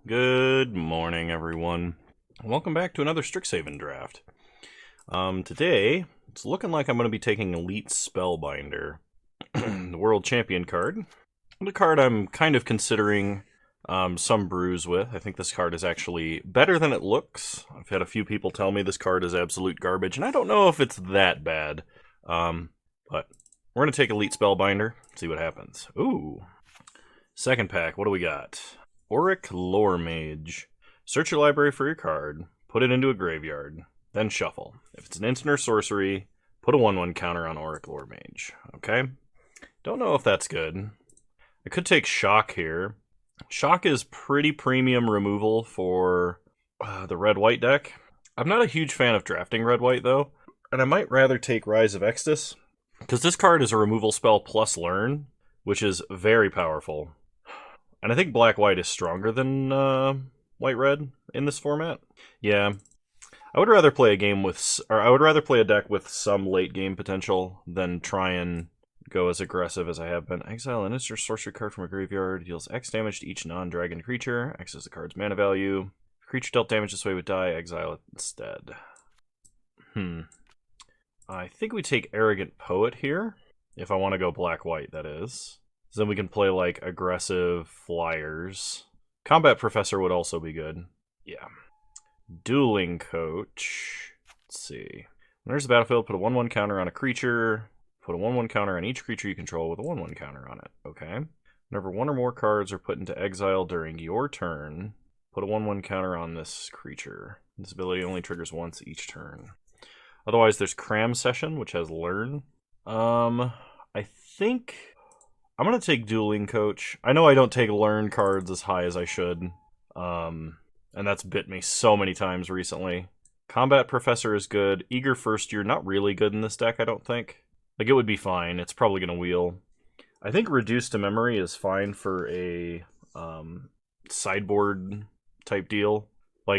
Good morning, everyone. Welcome back to another Strixhaven draft. Today, it's looking like I'm going to be taking Elite Spellbinder, the World Champion card. The card I'm kind of considering some brews with. I think this card is actually better than it looks. I've had a few people tell me this card is absolute garbage, and I don't know if it's that bad. But we're going to take Elite Spellbinder, see what happens. Ooh. Second pack, what do we got? Auric Lore Mage. Search your library for your card, put it into a graveyard, then shuffle. If it's an instant or sorcery, put a 1/1 counter on Auric Lore Mage. Okay? Don't know if that's good. I could take Shock here. Shock is pretty premium removal for the red-white deck. I'm not a huge fan of drafting red-white, though, and I might rather take Rise of Extus, because this card is a removal spell plus learn, which is very powerful. And I think black-white is stronger than white-red in this format. Yeah, I would rather play a deck with some late-game potential than try and go as aggressive as I have been. Exile an instant sorcery card from a graveyard, deals X damage to each non-dragon creature. X is the card's mana value. If creature dealt damage this way would die. Exile it instead. I think we take Arrogant Poet here, if I want to go black-white, that is. So then we can play, like, aggressive flyers. Combat Professor would also be good. Yeah. Dueling Coach. Let's see. When there's a battlefield, put a 1/1 counter on a creature. Put a 1/1 counter on each creature you control with a 1/1 counter on it. Okay. Whenever one or more cards are put into exile during your turn, put a 1/1 counter on this creature. This ability only triggers once each turn. Otherwise, there's Cram Session, which has Learn. I think I'm going to take Dueling Coach. I know I don't take Learn cards as high as I should, and that's bit me so many times recently. Combat Professor is good. Eager First Year, not really good in this deck, I don't think. Like, it would be fine. It's probably going to wheel. I think Reduced to Memory is fine for a sideboard type deal. I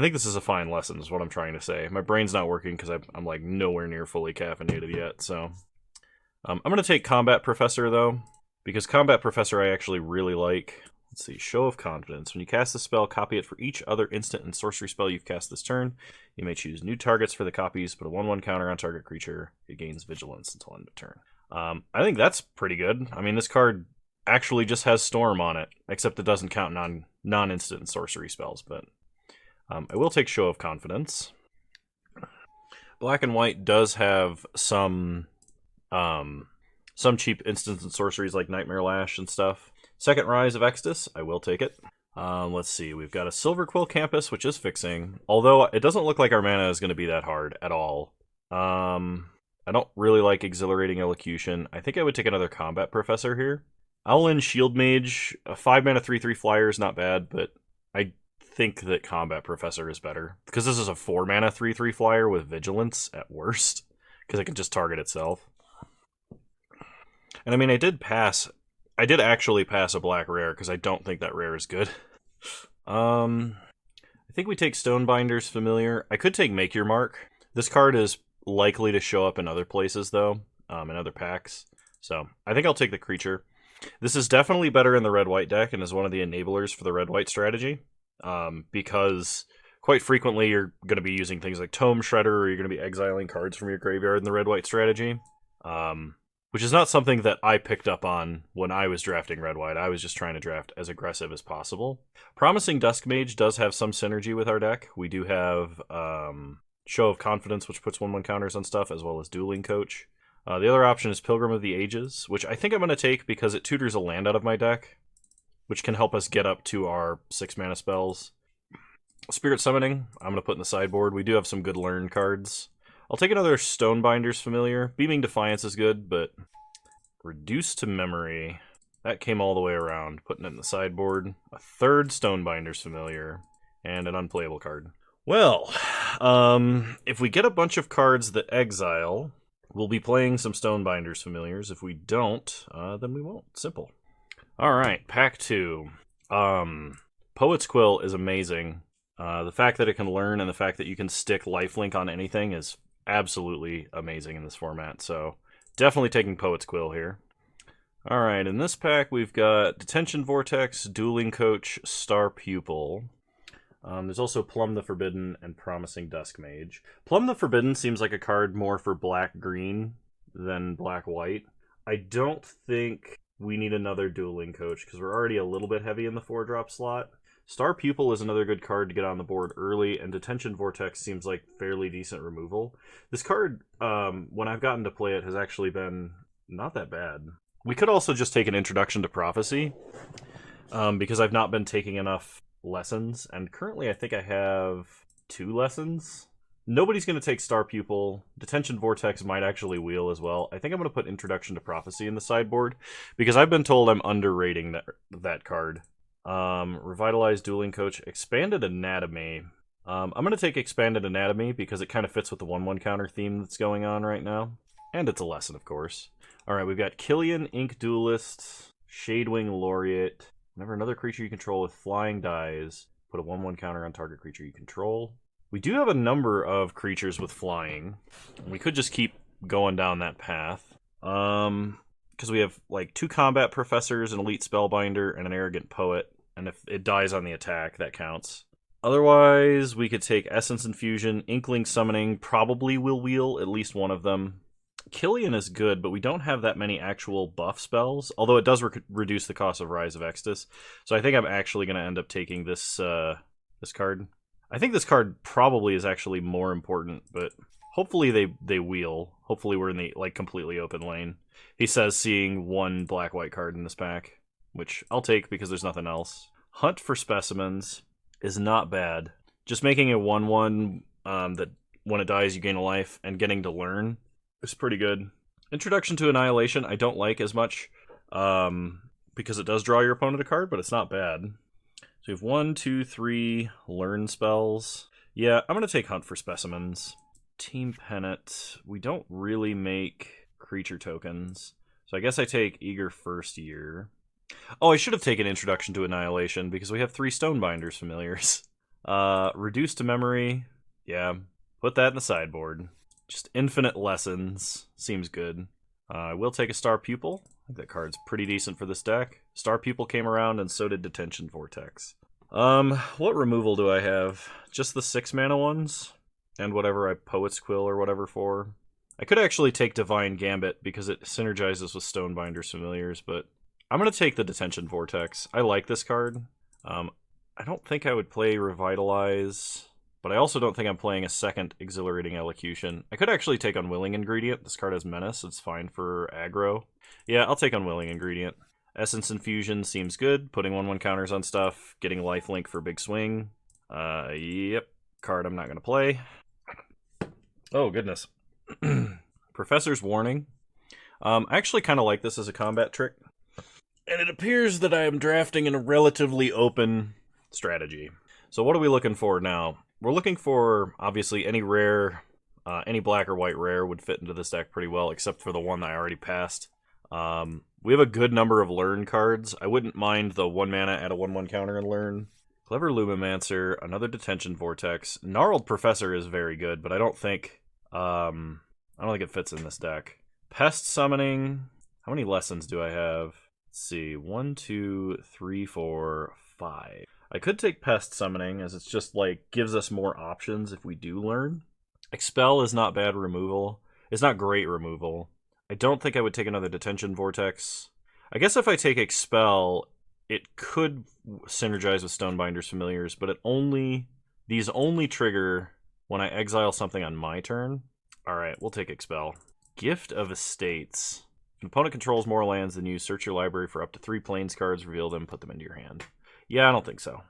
think this is a fine lesson, is what I'm trying to say. My brain's not working because I'm like nowhere near fully caffeinated yet, so... I'm going to take Combat Professor, though, because Combat Professor I actually really like. Let's see, Show of Confidence. When you cast a spell, copy it for each other instant and sorcery spell you've cast this turn. You may choose new targets for the copies, put a 1/1 counter on target creature. It gains Vigilance until end of turn. I think that's pretty good. I mean, this card actually just has Storm on it, except it doesn't count non-instant sorcery spells, but I will take Show of Confidence. Black and White does have some cheap instants and sorceries like Nightmare Lash and stuff. Second Rise of Extus, I will take it. Let's see, we've got a Silver Quill Campus, which is fixing, although it doesn't look like our mana is going to be that hard at all. I don't really like Exhilarating Elocution. I think I would take another Combat Professor here. Owlin Shield Mage, a 5-mana 3/3 flyer is not bad, but I think that Combat Professor is better, because this is a 4-mana 3/3 flyer with Vigilance at worst, because it can just target itself. And I mean, I did actually pass a black rare, because I don't think that rare is good. I think we take Stonebinder's Familiar. I could take Make Your Mark. This card is likely to show up in other places, though, in other packs. So, I think I'll take the creature. This is definitely better in the red-white deck, and is one of the enablers for the red-white strategy, because quite frequently you're going to be using things like Tome Shredder, or you're going to be exiling cards from your graveyard in the red-white strategy. Which is not something that I picked up on when I was drafting red-white. I was just trying to draft as aggressive as possible. Promising Dusk Mage does have some synergy with our deck. We do have Show of Confidence, which puts 1/1 counters on stuff, as well as Dueling Coach. The other option is Pilgrim of the Ages, which I think I'm going to take because it tutors a land out of my deck, which can help us get up to our 6-mana spells. Spirit Summoning, I'm going to put in the sideboard. We do have some good learn cards. I'll take another Stonebinder's Familiar. Beaming Defiance is good, but Reduced to Memory, that came all the way around. Putting it in the sideboard. A third Stonebinder's Familiar, and an unplayable card. Well, if we get a bunch of cards that exile, we'll be playing some Stonebinder's Familiars. If we don't, then we won't. Simple. Alright, pack 2. Poet's Quill is amazing. The fact that it can learn and the fact that you can stick lifelink on anything is absolutely amazing in this format, so definitely taking Poet's Quill here. Alright, in this pack we've got Detention Vortex, Dueling Coach, Star Pupil. There's also Plumb the Forbidden and Promising Dusk Mage. Plumb the Forbidden seems like a card more for black-green than black-white. I don't think we need another Dueling Coach, because we're already a little bit heavy in the 4-drop slot. Star Pupil is another good card to get on the board early, and Detention Vortex seems like fairly decent removal. This card, when I've gotten to play it, has actually been not that bad. We could also just take an Introduction to Prophecy, because I've not been taking enough lessons, and currently I think I have 2 lessons. Nobody's going to take Star Pupil. Detention Vortex might actually wheel as well. I think I'm going to put Introduction to Prophecy in the sideboard, because I've been told I'm underrating that card. Revitalized Dueling Coach, Expanded Anatomy. I'm going to take Expanded Anatomy because it kind of fits with the 1/1 counter theme that's going on right now. And it's a lesson, of course. Alright, we've got Killian, Ink Duelist, Shadewing Laureate. Whenever another creature you control with flying dies, put a 1/1 counter on target creature you control. We do have a number of creatures with flying. We could just keep going down that path. Because we have like 2 combat professors, an elite spellbinder, and an arrogant poet. And if it dies on the attack, that counts. Otherwise, we could take Essence Infusion, Inkling Summoning, probably will wheel at least one of them. Killian is good, but we don't have that many actual buff spells, although it does reduce the cost of Rise of Extus. So I think I'm actually going to end up taking this this card. I think this card probably is actually more important, but hopefully they wheel. Hopefully we're in the completely open lane. He says seeing 1 black-white card in this pack, which I'll take because there's nothing else. Hunt for Specimens is not bad. Just making a 1/1 that when it dies you gain a life and getting to learn is pretty good. Introduction to Annihilation I don't like as much because it does draw your opponent a card, but it's not bad. So we have 1, 2, 3 learn spells. Yeah, I'm going to take Hunt for Specimens. Team Pennant. We don't really make creature tokens. So I guess I take Eager First Year. Oh, I should have taken Introduction to Annihilation because we have 3 Stonebinders familiars. Reduce to Memory. Yeah, put that in the sideboard. Just infinite lessons. Seems good. I will take a Star Pupil. I think that card's pretty decent for this deck. Star Pupil came around, and so did Detention Vortex. What removal do I have? Just the 6-mana ones? And whatever I Poet's Quill or whatever for. I could actually take Divine Gambit because it synergizes with Stonebinder's familiars, but I'm going to take the Detention Vortex. I like this card. I don't think I would play Revitalize, but I also don't think I'm playing a second Exhilarating Elocution. I could actually take Unwilling Ingredient. This card has Menace. It's fine for aggro. Yeah, I'll take Unwilling Ingredient. Essence Infusion seems good. Putting 1/1 counters on stuff. Getting Lifelink for big swing. Yep. Card I'm not going to play. Oh, goodness. Professor's Warning. I actually kind of like this as a combat trick. And it appears that I am drafting in a relatively open strategy. So what are we looking for now? We're looking for, obviously, any rare, any black or white rare would fit into this deck pretty well, except for the one that I already passed. We have a good number of Learn cards. I wouldn't mind the 1 mana add a 1/1 counter and Learn. Clever Lumimancer, another Detention Vortex. Gnarled Professor is very good, but I don't think it fits in this deck. Pest Summoning. How many lessons do I have? Let's see. 1, 2, 3, 4, 5. I could take Pest Summoning, as it's just, gives us more options if we do Learn. Expel is not bad removal. It's not great removal. I don't think I would take another Detention Vortex. I guess if I take Expel, it could synergize with Stonebinder's Familiars, but these only trigger when I exile something on my turn. Alright, we'll take Expel. Gift of Estates. If an opponent controls more lands than you, search your library for up to 3 Plains cards, reveal them, put them into your hand. Yeah, I don't think so.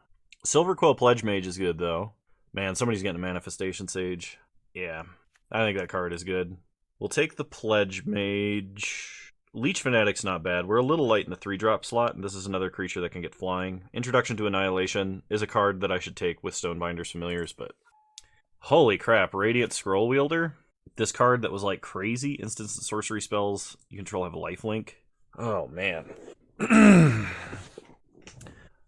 Silverquill Pledge Mage is good, though. Man, somebody's getting a Manifestation Sage. Yeah, I think that card is good. We'll take the Pledge Mage. Leech Fanatic's not bad. We're a little light in the 3-drop slot, and this is another creature that can get flying. Introduction to Annihilation is a card that I should take with Stonebinder's Familiars, but... Holy crap, Radiant Scroll Wielder? This card that was crazy, instance and sorcery spells you control have a lifelink. Oh, man.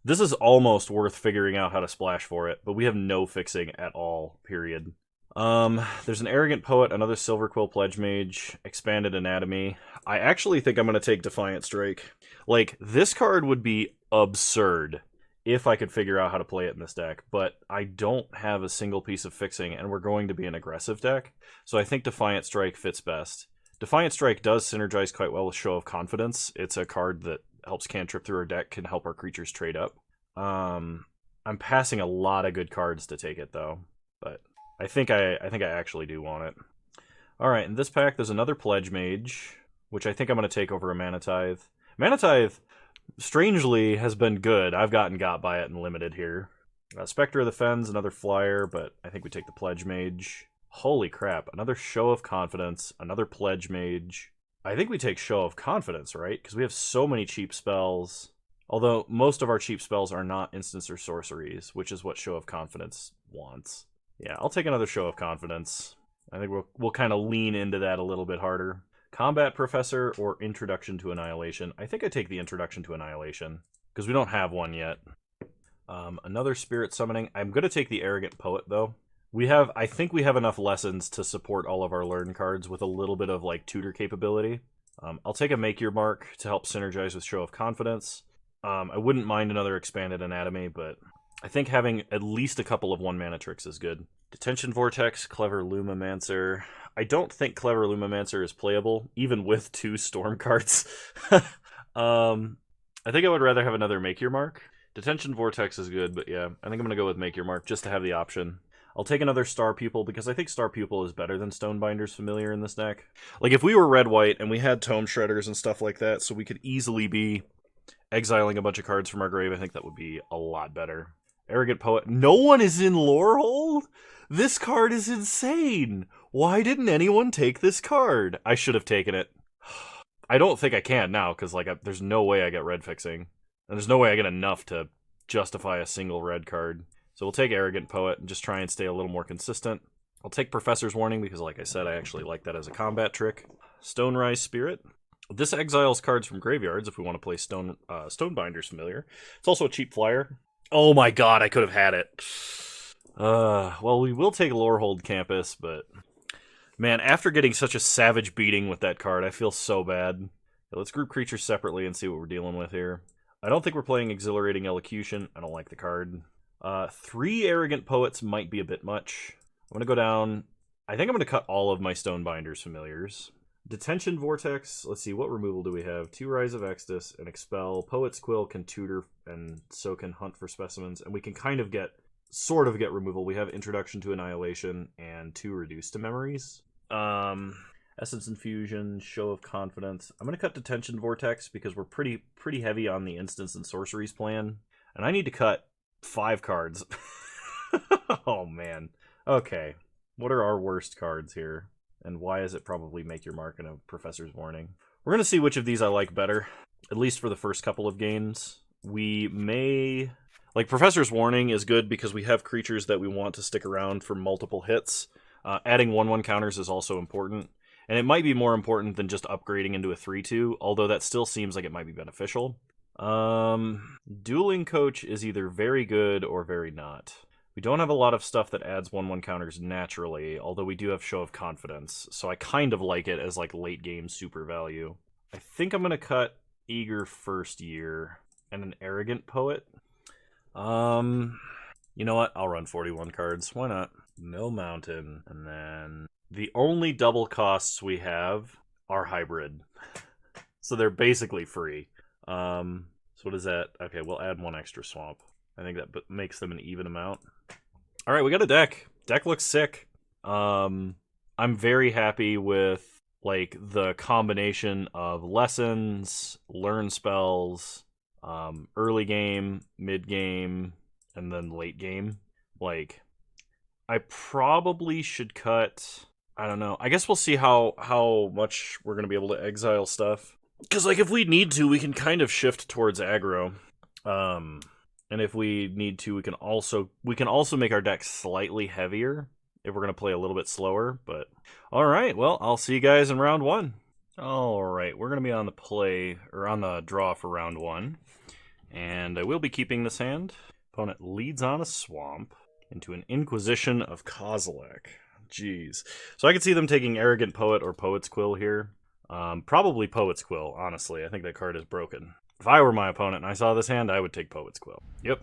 This is almost worth figuring out how to splash for it, but we have no fixing at all, period. There's an Arrogant Poet, another Silver Quill Pledge Mage, Expanded Anatomy. I actually think I'm going to take Defiant Strike. Like, this card would be absurd if I could figure out how to play it in this deck, but I don't have a single piece of fixing, and we're going to be an aggressive deck, so I think Defiant Strike fits best. Defiant Strike does synergize quite well with Show of Confidence. It's a card that helps cantrip through our deck, can help our creatures trade up. I'm passing a lot of good cards to take it, though, but I think I actually do want it. Alright, in this pack, there's another Pledge Mage, which I think I'm going to take over a Mana Tithe. Mana Tithe, strangely, has been good. I've gotten got by it in Limited here. Spectre of the Fens, another Flyer, but I think we take the Pledge Mage. Holy crap, another Show of Confidence, another Pledge Mage. I think we take Show of Confidence, right? Because we have so many cheap spells. Although, most of our cheap spells are not instants or sorceries, which is what Show of Confidence wants. Yeah, I'll take another Show of Confidence. I think we'll kind of lean into that a little bit harder. Combat Professor or Introduction to Annihilation. I think I take the Introduction to Annihilation, because we don't have one yet. Another Spirit Summoning. I'm going to take the Arrogant Poet, though. I think we have enough lessons to support all of our learn cards with a little bit of, like, tutor capability. I'll take a Make Your Mark to help synergize with Show of Confidence. I wouldn't mind another Expanded Anatomy, but I think having at least a couple of 1-mana tricks is good. Detention Vortex, Clever Lumimancer. I don't think Clever Lumimancer is playable, even with 2 Storm cards. I think I would rather have another Make Your Mark. Detention Vortex is good, but yeah, I think I'm going to go with Make Your Mark just to have the option. I'll take another Star Pupil, because I think Star Pupil is better than Stonebinder's Familiar in this deck. Like, if we were red-white and we had Tome Shredders and stuff like that, so we could easily be exiling a bunch of cards from our grave, I think that would be a lot better. Arrogant Poet. No one is in Lorehold? This card is insane! Why didn't anyone take this card? I should have taken it. I don't think I can now, because like there's no way I get red fixing. And there's no way I get enough to justify a single red card. So we'll take Arrogant Poet and just try and stay a little more consistent. I'll take Professor's Warning because, like I said, I actually like that as a combat trick. Stonerise Spirit. This exiles cards from graveyards if we want to play Stonebinder's Familiar. It's also a cheap flyer. Oh my god, I could have had it. Well, we will take Lorehold Campus, but man, after getting such a savage beating with that card, I feel so bad. Let's group creatures separately and see what we're dealing with here. I don't think we're playing Exhilarating Elocution. I don't like the card. 3 Arrogant Poets might be a bit much. I'm going to go down. I think I'm going to cut all of my Stonebinder's Familiars. Detention Vortex. Let's see, what removal do we have? 2 Rise of Exodus and Expel. Poet's Quill can tutor and so can hunt for specimens. And we can kind of sort of get removal. We have Introduction to Annihilation and 2 Reduced to Memories. Essence Infusion, Show of Confidence. I'm going to cut Detention Vortex because we're pretty heavy on the instants and sorceries plan. And I need to cut 5 cards. Oh, man. Okay. What are our worst cards here? And why is it probably Make Your Mark and a Professor's Warning? We're going to see which of these I like better, at least for the first couple of games. We may... Like, Professor's Warning is good because we have creatures that we want to stick around for multiple hits. Adding 1/1 counters is also important. And it might be more important than just upgrading into a 3/2, although that still seems like it might be beneficial. Dueling Coach is either very good or very not. We don't have a lot of stuff that adds 1/1 counters naturally, although we do have Show of Confidence, so I kind of like it as like late game super value. I think I'm going to cut Eager First Year and an Arrogant Poet. You know what? I'll run 41 cards. Why not? Mill Mountain. And then the only double costs we have are hybrid. So they're basically free. So what is that? Okay, we'll add 1 extra swamp. I think that makes them an even amount. All right, we got a deck. Deck looks sick. I'm very happy with like the combination of lessons, learn spells, early game, mid game, and then late game. Like, I probably should cut. I don't know. I guess we'll see how much we're gonna be able to exile stuff. Because like if we need to, we can kind of shift towards aggro. And if we need to, we can also make our deck slightly heavier if we're going to play a little bit slower. But all right, well, I'll see you guys in round 1. All right, we're going to be on the draw for round 1, and I will be keeping this hand. Opponent leads on a swamp into an Inquisition of Kozilek. Jeez. So I could see them taking Arrogant Poet or Poet's Quill here. Probably Poet's Quill, honestly. I think that card is broken. If I were my opponent and I saw this hand, I would take Poet's Quill. Yep.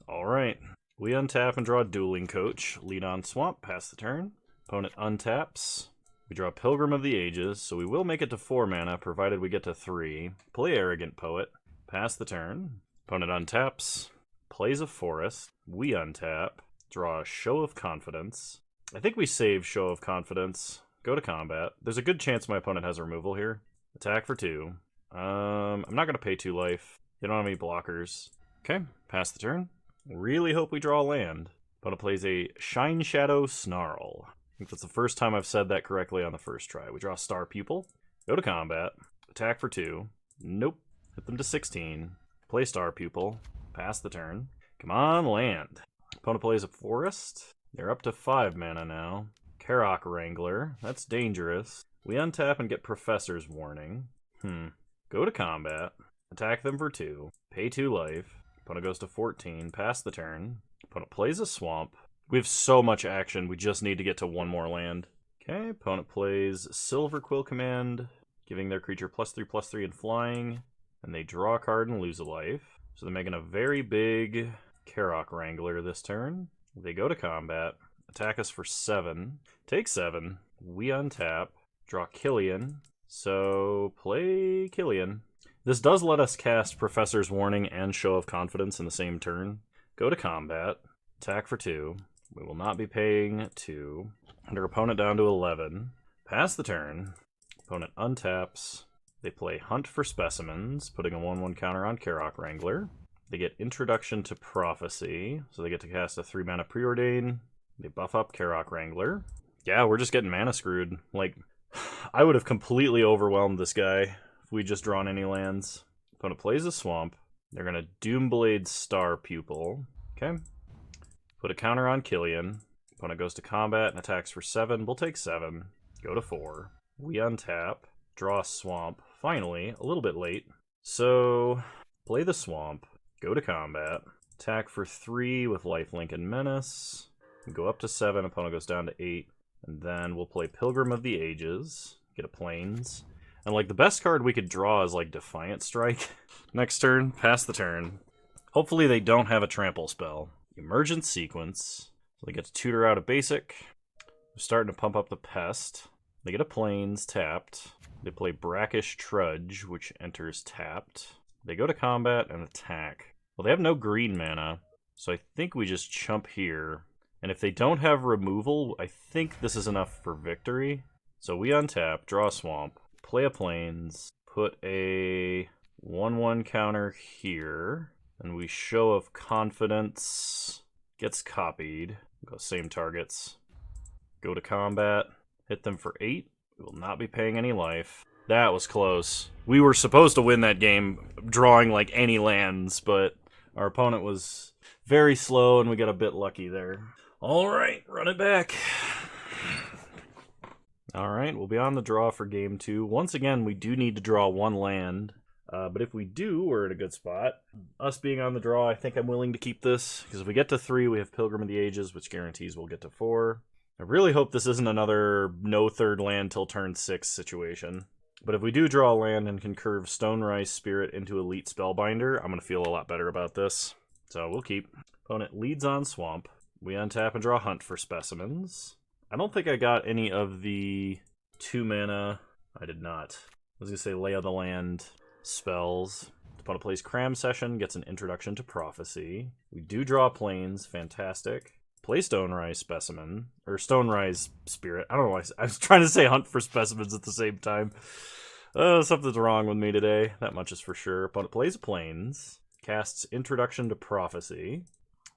Alright. We untap and draw Dueling Coach. Lead on Swamp, pass the turn. Opponent untaps. We draw Pilgrim of the Ages, so we will make it to 4 mana, provided we get to 3. Play Arrogant Poet. Pass the turn. Opponent untaps. Plays a Forest. We untap. Draw a Show of Confidence. I think we save Show of Confidence. Go to combat. There's a good chance my opponent has removal here. Attack for 2. I'm not going to pay 2 life. They don't have any blockers. Okay, pass the turn. Really hope we draw a land. Opponent plays a Shine Shadow Snarl. I think that's the first time I've said that correctly on the first try. We draw Star Pupil. Go to combat. Attack for 2. Nope. Hit them to 16. Play Star Pupil. Pass the turn. Come on, land. Opponent plays a Forest. They're up to 5 mana now. Karok Wrangler. That's dangerous. We untap and get Professor's Warning. Go to combat. Attack them for 2. Pay 2 life. Opponent goes to 14. Pass the turn. Opponent plays a Swamp. We have so much action. We just need to get to 1 more land. Okay, opponent plays Silver Quill Command, giving their creature +3/+3 and flying. And they draw a card and lose a life. So they're making a very big Karok Wrangler this turn. They go to combat. Attack us for 7. Take 7. We untap. Draw Killian. So play Killian. This does let us cast Professor's Warning and Show of Confidence in the same turn. Go to combat. Attack for 2. We will not be paying 2. Under opponent down to 11. Pass the turn. Opponent untaps. They play Hunt for Specimens, putting a 1/1 counter on Karok Wrangler. They get Introduction to Prophecy, so they get to cast a 3-mana Preordain. They buff up Karok Wrangler. Yeah, we're just getting mana screwed. Like, I would have completely overwhelmed this guy if we'd just drawn any lands. Opponent plays a Swamp. They're going to Doomblade Star Pupil. Okay. Put a counter on Killian. Opponent goes to combat and attacks for 7. We'll take 7. Go to 4. We untap. Draw a Swamp. Finally, a little bit late. So, play the Swamp. Go to combat. Attack for 3 with Lifelink and Menace. Go up to 7. Opponent goes down to 8. And then we'll play Pilgrim of the Ages. Get a Plains. And like the best card we could draw is like Defiant Strike. Next turn, pass the turn. Hopefully they don't have a trample spell. Emergent Sequence. So they get to tutor out a basic. They're starting to pump up the Pest. They get a Plains tapped. They play Brackish Trudge, which enters tapped. They go to combat and attack. Well, they have no green mana, so I think we just chump here. And if they don't have removal, I think this is enough for victory. So we untap, draw a Swamp, play a Plains, put a 1/1 counter here, and we Show of Confidence. Gets copied. Go same targets. Go to combat, hit them for 8. We will not be paying any life. That was close. We were supposed to win that game drawing like any lands, but our opponent was very slow and we got a bit lucky there. Alright, run it back. Alright, we'll be on the draw for game 2. Once again, we do need to draw 1 land. But if we do, we're in a good spot. Us being on the draw, I think I'm willing to keep this. Because if we get to 3, we have Pilgrim of the Ages, which guarantees we'll get to 4. I really hope this isn't another no third land till turn 6 situation. But if we do draw a land and can curve Stonerise Spirit into Elite Spellbinder, I'm going to feel a lot better about this. So we'll keep. Opponent leads on Swamp. We untap and draw Hunt for Specimens. I don't think I got any of the 2 mana. I did not. I was going to say Lay of the Land spells. Opponent plays Cram Session, gets an Introduction to Prophecy. We do draw Plains, fantastic. Play Stonerise Specimen, or Stonerise Spirit. I don't know why I was trying to say Hunt for Specimens at the same time. Something's wrong with me today. That much is for sure. Opponent plays Plains, casts Introduction to Prophecy.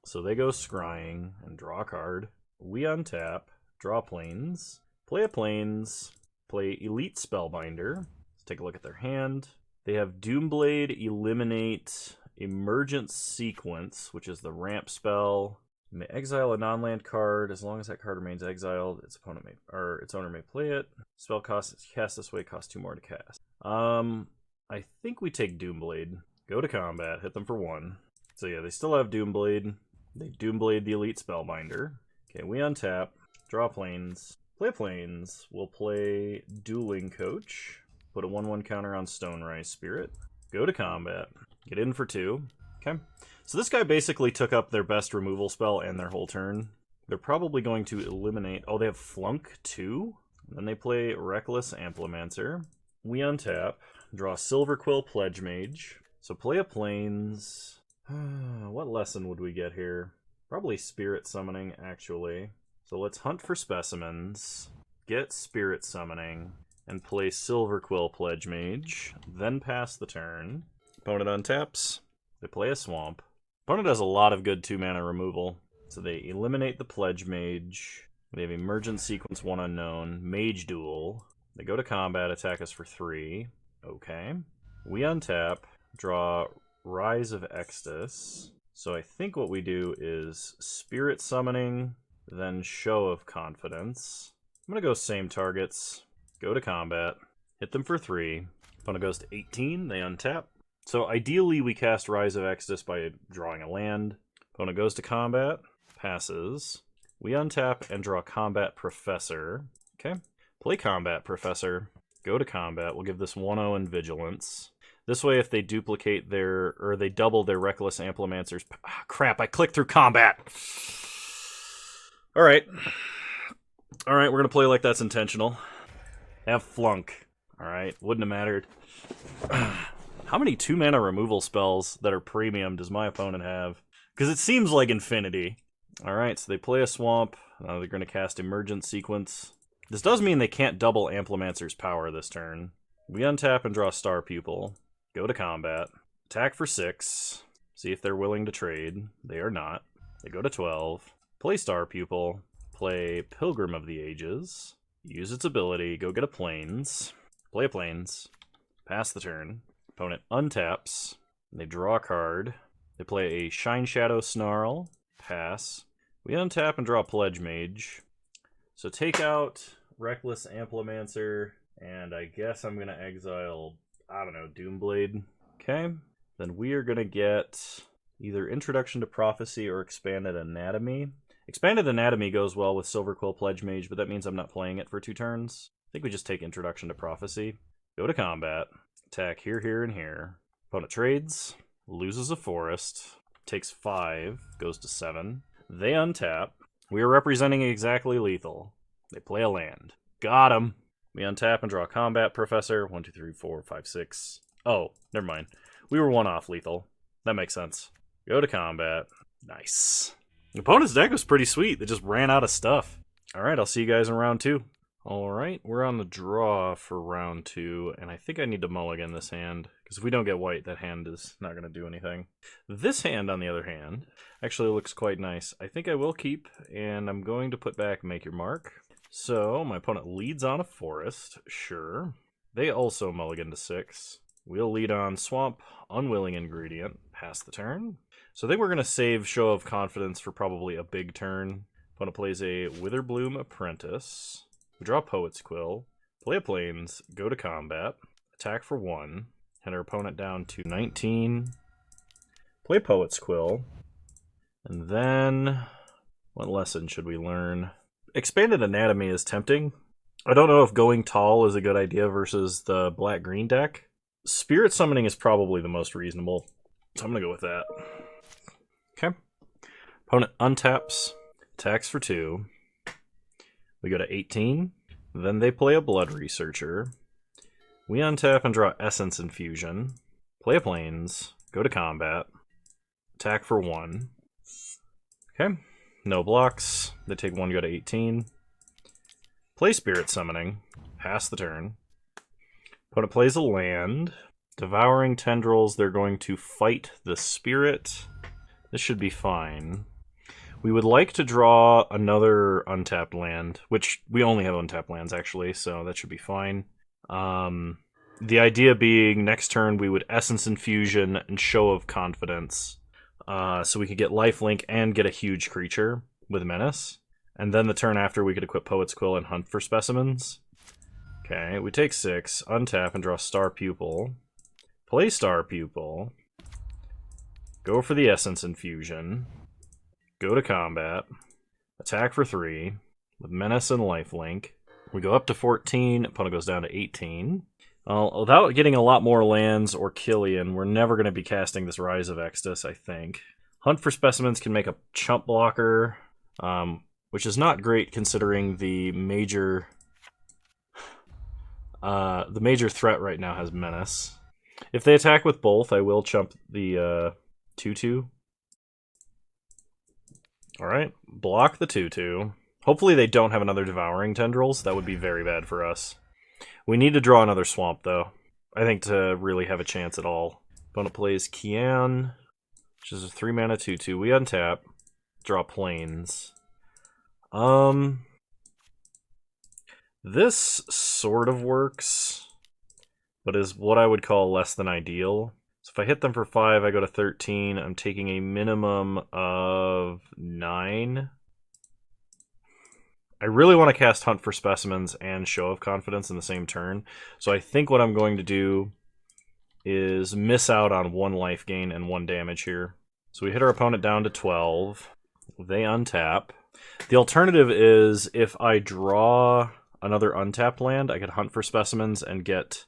So they go Scrying and draw a card. We untap, draw Plains, play a Plains, play Elite Spellbinder. Let's take a look at their hand. They have Doomblade Eliminate Emergent Sequence, which is the ramp spell. You may exile a non-land card. As long as that card remains exiled, its owner may play it. Spell cast this way costs 2 more to cast. I think we take Doomblade. Go to combat, hit them for 1. So yeah, they still have Doomblade. They Doomblade the Elite Spellbinder. Okay, we untap, Draw planes. Play planes. We'll play Dueling Coach. Put a 1/1 counter on Stonerise Spirit. Go to combat. Get in for 2. Okay. So this guy basically took up their best removal spell and their whole turn. They're probably going to eliminate... Oh, they have Flunk too? Then they play Reckless Amplimancer. We untap. Draw Silverquill Pledge Mage. So play a planes. What lesson would we get here? Probably Spirit Summoning, actually. So let's hunt for specimens, get Spirit Summoning, and play Silverquill Pledge Mage, then pass the turn. Opponent untaps. They play a Swamp. Opponent has a lot of good 2-mana removal. So they eliminate the Pledge Mage. They have Emergent Sequence 1 Unknown, Mage Duel. They go to combat, attack us for 3. Okay. We untap, draw Rise of Extus. So I think what we do is Spirit Summoning, then Show of Confidence. I'm going to go same targets, go to combat, hit them for 3. Opponent goes to 18, they untap. So ideally we cast Rise of Extus by drawing a land. Opponent goes to combat, passes. We untap and draw Combat Professor. Okay, play Combat Professor, go to combat. We'll give this 1/0 in Vigilance. This way, if they duplicate their, or they double their Reckless Amplimancer's... crap, I clicked through combat! Alright. Alright, we're going to play like that's intentional. Have Flunk. Alright, wouldn't have mattered. How many 2-mana removal spells that are premium does my opponent have? Because it seems like infinity. Alright, so they play a Swamp. They're going to cast Emergent Sequence. This does mean they can't double Amplimancer's power this turn. We untap and draw Star Pupil. Go to combat. Attack for 6. See if they're willing to trade. They are not. They go to 12. Play Star Pupil. Play Pilgrim of the Ages. Use its ability. Go get a Plains. Play a Plains. Pass the turn. Opponent untaps. They draw a card. They play a Shine Shadow Snarl. Pass. We untap and draw Pledge Mage. So take out Reckless Amplimancer, and I guess I'm going to exile, I don't know, Doomblade. Okay. Then we are going to get either Introduction to Prophecy or Expanded Anatomy. Expanded Anatomy goes well with Silverquill Pledge Mage, but that means I'm not playing it for 2 turns. I think we just take Introduction to Prophecy. Go to combat. Attack here, here, and here. Opponent trades. Loses a forest. Takes 5. Goes to 7. They untap. We are representing exactly lethal. They play a land. Got him. We untap and draw Combat Professor. 1, 2, 3, 4, 5, 6. Oh, never mind. We were 1 off lethal. That makes sense. Go to combat. Nice. The opponent's deck was pretty sweet. They just ran out of stuff. Alright, I'll see you guys in round 2. Alright, we're on the draw for round 2, and I think I need to mulligan this hand, because if we don't get white, that hand is not going to do anything. This hand, on the other hand, actually looks quite nice. I think I will keep, and I'm going to put back Make Your Mark. So, my opponent leads on a forest, sure. They also mulligan to 6. We'll lead on Swamp, Unwilling Ingredient, pass the turn. So I think we're going to save Show of Confidence for probably a big turn. Opponent plays a Witherbloom Apprentice. We draw Poet's Quill, play a Plains, go to combat, attack for 1, and our opponent down to 19. Play Poet's Quill, and then what lesson should we learn? Expanded Anatomy is tempting. I don't know if going tall is a good idea versus the black-green deck. Spirit Summoning is probably the most reasonable, so I'm going to go with that. Okay. Opponent untaps, attacks for 2. We go to 18. Then they play a Blood Researcher. We untap and draw Essence Infusion. Play a Plains. Go to combat. Attack for 1. Okay. No blocks. They take 1, go to 18. Play Spirit Summoning. Pass the turn. Opponent plays a land. Devouring Tendrils. They're going to fight the Spirit. This should be fine. We would like to draw another untapped land, which we only have untapped lands, actually, so that should be fine. The idea being, next turn we would Essence Infusion and Show of Confidence, so we could get lifelink and get a huge creature with Menace. And then the turn after, we could equip Poet's Quill and hunt for specimens. Okay, we take 6, untap and draw Star Pupil. Play Star Pupil. Go for the Essence Infusion. Go to combat. Attack for 3. with Menace and Lifelink. We go up to 14, opponent goes down to 18. Without getting a lot more lands or Killian, we're never going to be casting this Rise of Extus, I think. Hunt for Specimens can make a chump blocker, which is not great considering the major threat right now has Menace. If they attack with both, I will chump the 2/2. Alright, block the 2/2. Hopefully they don't have another Devouring Tendrils. That would be very bad for us. We need to draw another Swamp, though. I think to really have a chance at all. Opponent plays Kian, which is a 3-mana 2/2. We untap, draw Plains. This sort of works, but is what I would call less than ideal. So if I hit them for 5, I go to 13. I'm taking a minimum of 9. I really want to cast Hunt for Specimens and Show of Confidence in the same turn. So I think what I'm going to do is miss out on 1 life gain and 1 damage here. So we hit our opponent down to 12. They untap. The alternative is if I draw another untapped land, I could Hunt for Specimens and get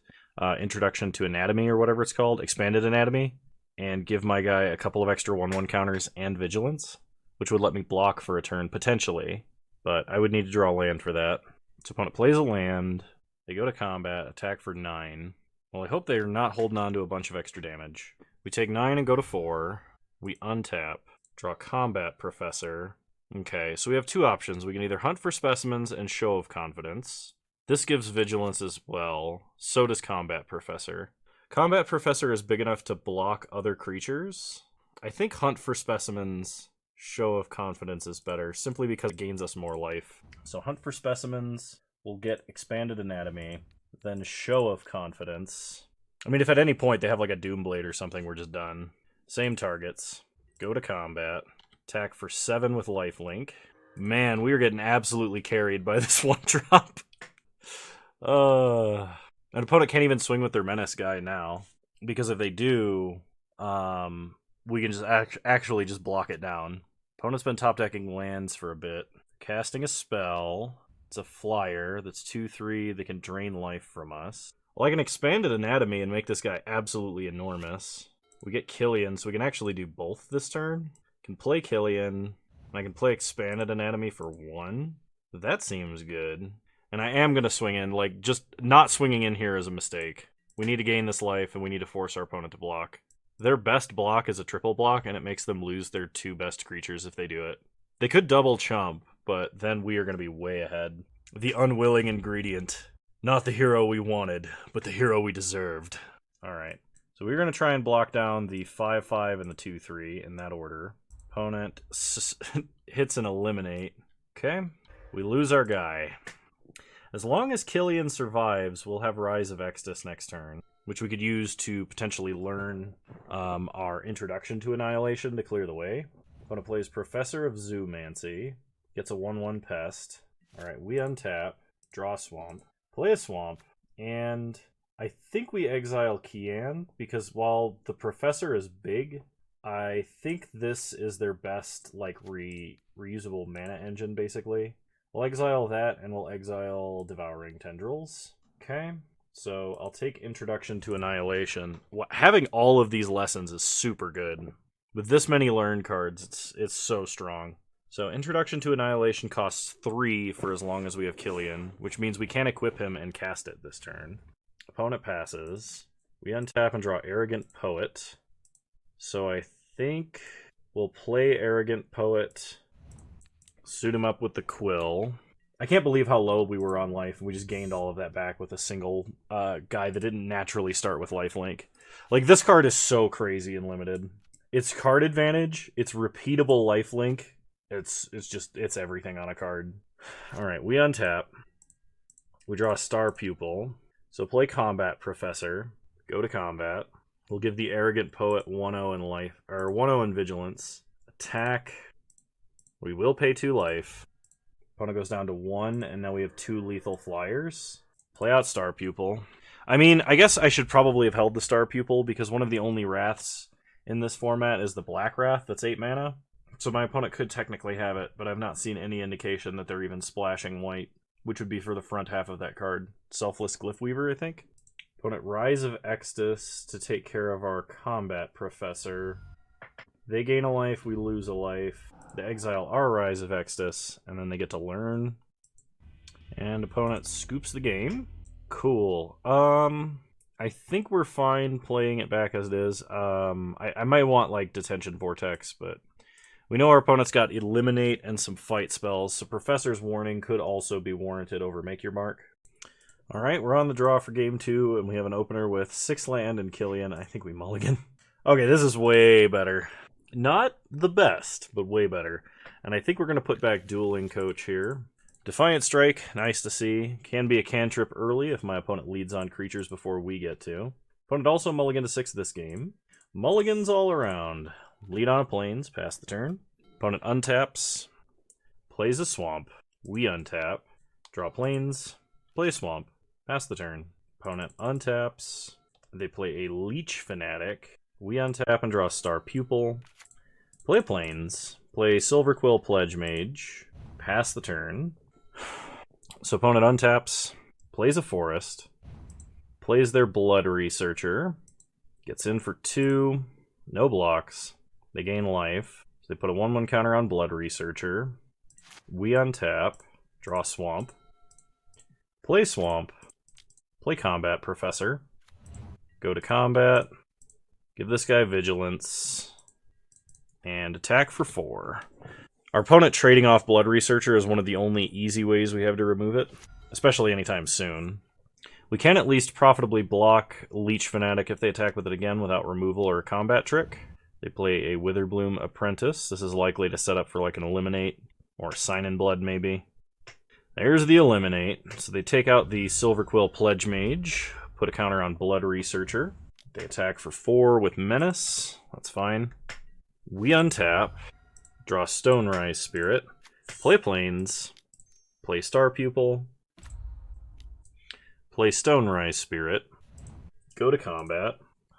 Introduction to Anatomy or whatever it's called, Expanded Anatomy, and give my guy a couple of extra 1/1 counters and Vigilance, which would let me block for a turn, potentially. But I would need to draw a land for that. So opponent plays a land, they go to combat, attack for 9. Well, I hope they're not holding on to a bunch of extra damage. We take 9 and go to 4. We untap, draw Combat Professor. Okay, so we have 2 options. We can either Hunt for Specimens and Show of Confidence. This gives Vigilance as well. So does Combat Professor. Combat Professor is big enough to block other creatures. I think Hunt for Specimens, Show of Confidence is better, simply because it gains us more life. So Hunt for Specimens will get Expanded Anatomy, then Show of Confidence. I mean, if at any point they have like a Doomblade or something, we're just done. Same targets. Go to combat. Attack for 7 with Lifelink. Man, we are getting absolutely carried by this 1-drop. An opponent can't even swing with their Menace guy now, because if they do, we can just actually just block it down. Opponent's been top decking lands for a bit. Casting a spell. It's a flyer that's 2/3 that can drain life from us. Well, I can Expanded Anatomy and make this guy absolutely enormous. We get Killian, so we can actually do both this turn. Can play Killian, and I can play Expanded Anatomy for 1. That seems good. And I am going to swing in. Like, just not swinging in here is a mistake. We need to gain this life, and we need to force our opponent to block. Their best block is a triple block, and it makes them lose their 2 best creatures if they do it. They could double chump, but then we are going to be way ahead. The unwilling ingredient. Not the hero we wanted, but the hero we deserved. Alright. So we're going to try and block down the 5/5 and the 2/3 in that order. Opponent hits and eliminate. Okay. We lose our guy. As long as Killian survives, we'll have Rise of Extus next turn, which we could use to potentially learn our Introduction to Annihilation to clear the way. Opponent plays Professor of Zoomancy, gets a 1/1 pest. Alright, we untap, draw Swamp, play a Swamp, and I think we exile Kian, because while the Professor is big, I think this is their best, like, reusable mana engine, basically. We'll exile that, and we'll exile Devouring Tendrils. Okay, so I'll take Introduction to Annihilation. Having all of these lessons is super good. With this many learn cards, it's so strong. So Introduction to Annihilation costs 3 for as long as we have Killian, which means we can equip him and cast it this turn. Opponent passes. We untap and draw Arrogant Poet. So I think we'll play Arrogant Poet, suit him up with the Quill. I can't believe how low we were on life, and we just gained all of that back with a single guy that didn't naturally start with lifelink. Like, this card is so crazy and limited. It's card advantage, it's repeatable lifelink, it's everything on a card. Alright, we untap. We draw a Star Pupil. So play Combat Professor. Go to combat. We'll give the Arrogant Poet 1/0 in life, or 1/0 in Vigilance. Attack. We will pay 2 life. Opponent goes down to 1, and now we have 2 lethal flyers. Play out Star Pupil. I mean, I guess I should probably have held the Star Pupil, because one of the only Wraths in this format is the Black Wrath that's 8 mana. So my opponent could technically have it, but I've not seen any indication that they're even splashing white, which would be for the front half of that card. Selfless Glyphweaver, I think. Opponent Rise of Extus to take care of our Combat Professor. They gain a life, we lose a life. They exile our Rise of Extus, and then they get to learn. And opponent scoops the game. Cool. I think we're fine playing it back as it is. I might want, like, Detention Vortex, but we know our opponent's got Eliminate and some fight spells, so Professor's Warning could also be warranted over Make Your Mark. Alright, we're on the draw for game 2, and we have an opener with 6 land and Killian. I think we mulligan. Okay, this is way better. Not the best, but way better. And I think we're going to put back Dueling Coach here. Defiant Strike, nice to see. Can be a cantrip early if my opponent leads on creatures before we get to. Opponent also mulligan to 6 this game. Mulligans all around. Lead on a plains, pass the turn. Opponent untaps. Plays a swamp. We untap. Draw plains. Play a swamp. Pass the turn. Opponent untaps. They play a Leech Fanatic. We untap and draw Star Pupil. Play plains. Play Silver Quill Pledge Mage. Pass the turn. So opponent untaps. Plays a Forest. Plays their Blood Researcher. Gets in for 2. No blocks. They gain life. So they put a 1/1 counter on Blood Researcher. We untap. Draw Swamp. Play Swamp. Play Combat Professor. Go to combat. Give this guy Vigilance. And attack for 4. Our opponent trading off Blood Researcher is one of the only easy ways we have to remove it, especially anytime soon. We can at least profitably block Leech Fanatic if they attack with it again without removal or a combat trick. They play a Witherbloom Apprentice. This is likely to set up for like an Eliminate or Sign in Blood maybe. There's the Eliminate. So they take out the Silver Quill Pledge Mage, put a counter on Blood Researcher. They attack for 4 with Menace. That's fine. We untap, draw Stonerise Spirit, play plains, play Star Pupil, play Stonerise Spirit, go to combat,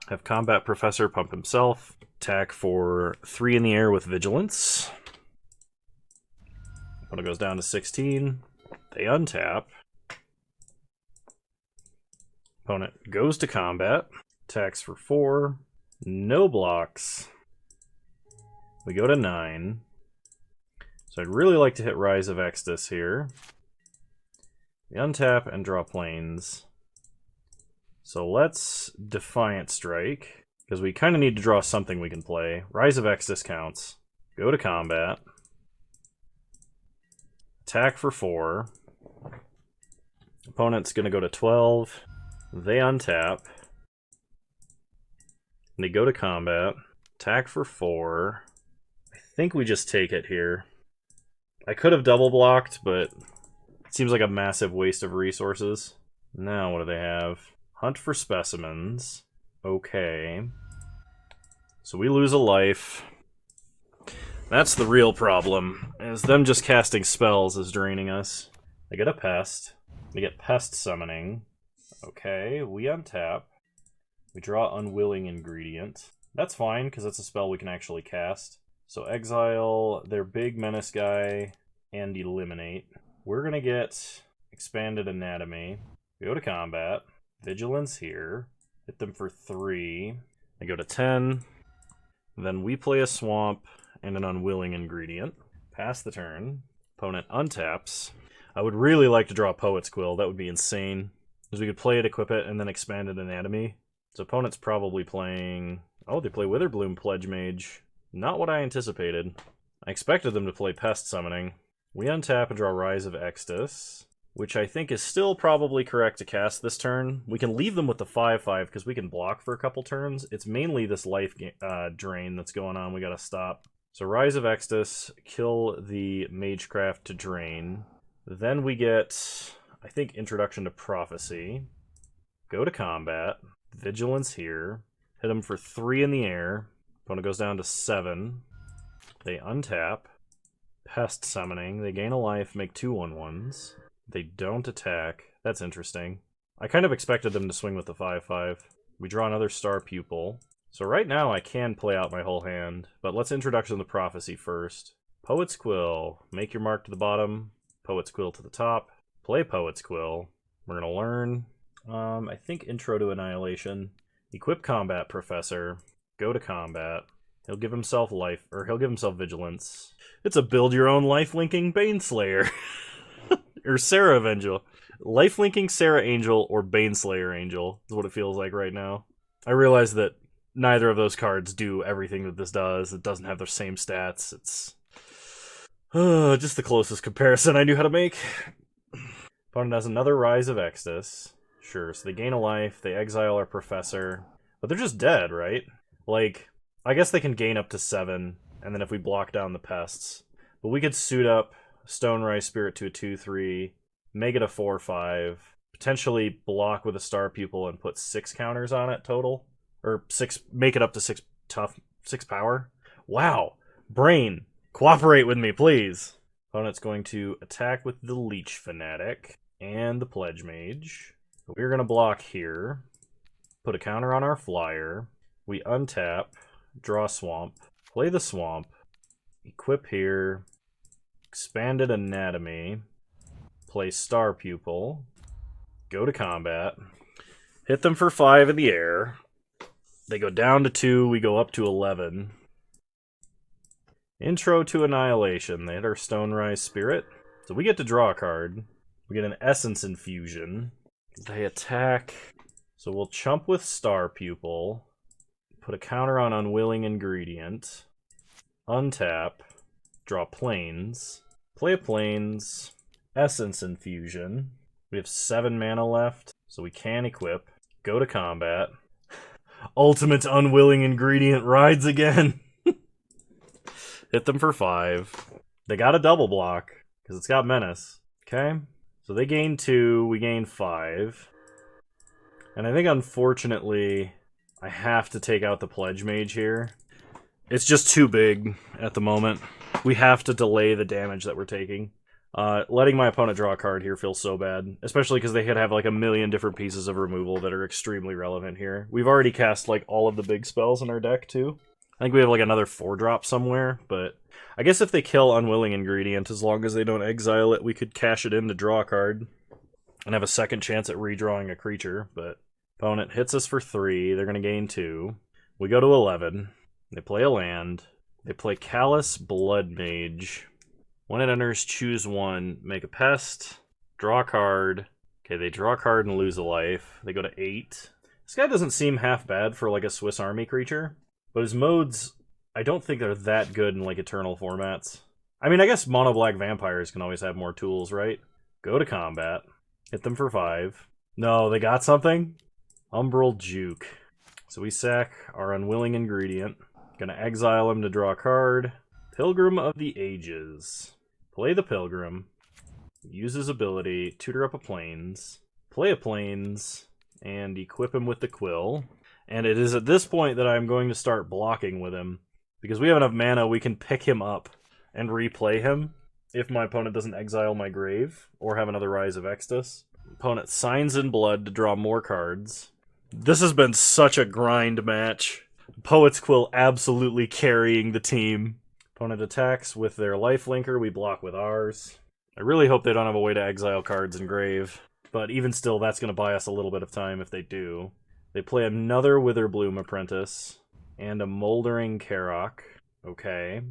have Combat Professor pump himself, attack for 3 in the air with Vigilance. Opponent goes down to 16. They untap. Opponent goes to combat, attacks for 4, no blocks. We go to 9. So I'd really like to hit Rise of Extus here. We untap and draw plains. So let's Defiant Strike, because we kind of need to draw something we can play. Rise of Extus counts. Go to combat. Attack for 4. Opponent's going to go to 12. They untap. They go to combat. Attack for 4. I think we just take it here. I could have double blocked, but it seems like a massive waste of resources. Now what do they have? Hunt for specimens. Okay. So we lose a life. That's the real problem, is them just casting spells is draining us. They get a pest. They get pest summoning. Okay, we untap. We draw Unwilling Ingredient. That's fine, because that's a spell we can actually cast. So exile their big menace guy and eliminate. We're going to get Expanded Anatomy. We go to combat. Vigilance here. Hit them for 3. They go to 10. Then we play a swamp and an Unwilling Ingredient. Pass the turn. Opponent untaps. I would really like to draw Poet's Quill. That would be insane. Because we could play it, equip it, and then Expanded Anatomy. So opponent's probably playing... Oh, they play Witherbloom Pledge Mage. Not what I anticipated. I expected them to play Pest Summoning. We untap and draw Rise of Extus, which I think is still probably correct to cast this turn. We can leave them with the 5/5 because we can block for a couple turns. It's mainly this life drain that's going on we gotta stop. So Rise of Extus, kill the Magecraft to drain. Then we get, I think, Introduction to Prophecy. Go to combat. Vigilance here. Hit them for 3 in the air. Opponent goes down to 7. They untap. Pest Summoning. They gain a life, make 2 1/1s. They don't attack. That's interesting. I kind of expected them to swing with the 5/5. We draw another Star Pupil. So right now I can play out my whole hand, but let's Introduction to Prophecy first. Poet's Quill. Make your mark to the bottom. Poet's Quill to the top. Play Poet's Quill. We're going to learn, I think, Intro to Annihilation. Equip Combat Professor. Go to combat. He'll give himself life, or he'll give himself Vigilance. It's a build-your-own life-linking Baneslayer. Or Sarah Angel. Life-linking Sarah Angel or Baneslayer Angel is what it feels like right now. I realize that neither of those cards do everything that this does. It doesn't have the same stats. It's just the closest comparison I knew how to make. Opponent has another Rise of Extus. Sure, so they gain a life, they exile our Professor. But they're just dead, right? Like, I guess they can gain up to 7, and then if we block down the pests. But we could suit up Stone Rise Spirit to a 2-3, make it a 4-5, potentially block with a Star Pupil and put 6 counters on it total. Or 6, make it up to 6 tough, 6 power. Wow. Brain, cooperate with me, please. Opponent's going to attack with the Leech Fanatic and the Pledge Mage. We're going to block here. Put a counter on our flyer. We untap, draw Swamp, play the Swamp, equip here, Expanded Anatomy, play Star Pupil, go to combat, hit them for 5 in the air. They go down to 2, we go up to 11. Intro to Annihilation. They hit our Stone Rise Spirit. So we get to draw a card. We get an Essence Infusion. They attack. So we'll chump with Star Pupil. Put a counter on Unwilling Ingredient. Untap. Draw Plains. Play Plains. Essence Infusion. We have 7 mana left, so we can equip. Go to combat. Ultimate Unwilling Ingredient rides again. Hit them for 5. They got a double block, because it's got Menace. Okay, so they gain 2, we gain 5. And I think, unfortunately, I have to take out the Pledge Mage here. It's just too big at the moment. We have to delay the damage that we're taking. Letting my opponent draw a card here feels so bad, especially because they could have like a million different pieces of removal that are extremely relevant here. We've already cast like all of the big spells in our deck too. I think we have like another 4-drop somewhere, but I guess if they kill Unwilling Ingredient, as long as they don't exile it, we could cash it in to draw a card and have a second chance at redrawing a creature. But opponent hits us for 3, they're going to gain 2. We go to 11, they play a land, they play Callous Blood Mage. When it enters, choose 1, make a pest, draw a card. Okay, they draw a card and lose a life. They go to 8. This guy doesn't seem half bad for like a Swiss Army creature, but his modes, I don't think they're that good in like Eternal formats. I mean, I guess mono black vampires can always have more tools, right? Go to combat, hit them for 5. No, they got something? Umbral Juke. So we sack our Unwilling Ingredient. Gonna exile him to draw a card. Pilgrim of the Ages. Play the Pilgrim. Use his ability. Tutor up a Plains. Play a Plains. And equip him with the Quill. And it is at this point that I'm going to start blocking with him. Because we have enough mana, we can pick him up and replay him if my opponent doesn't exile my grave or have another Rise of Extus. Opponent signs in blood to draw more cards. This has been such a grind match. Poet's Quill absolutely carrying the team. Opponent attacks with their lifelinker, we block with ours. I really hope they don't have a way to exile cards in grave, but even still, that's going to buy us a little bit of time if they do. They play another Witherbloom Apprentice and a Moldering Karok. Okay.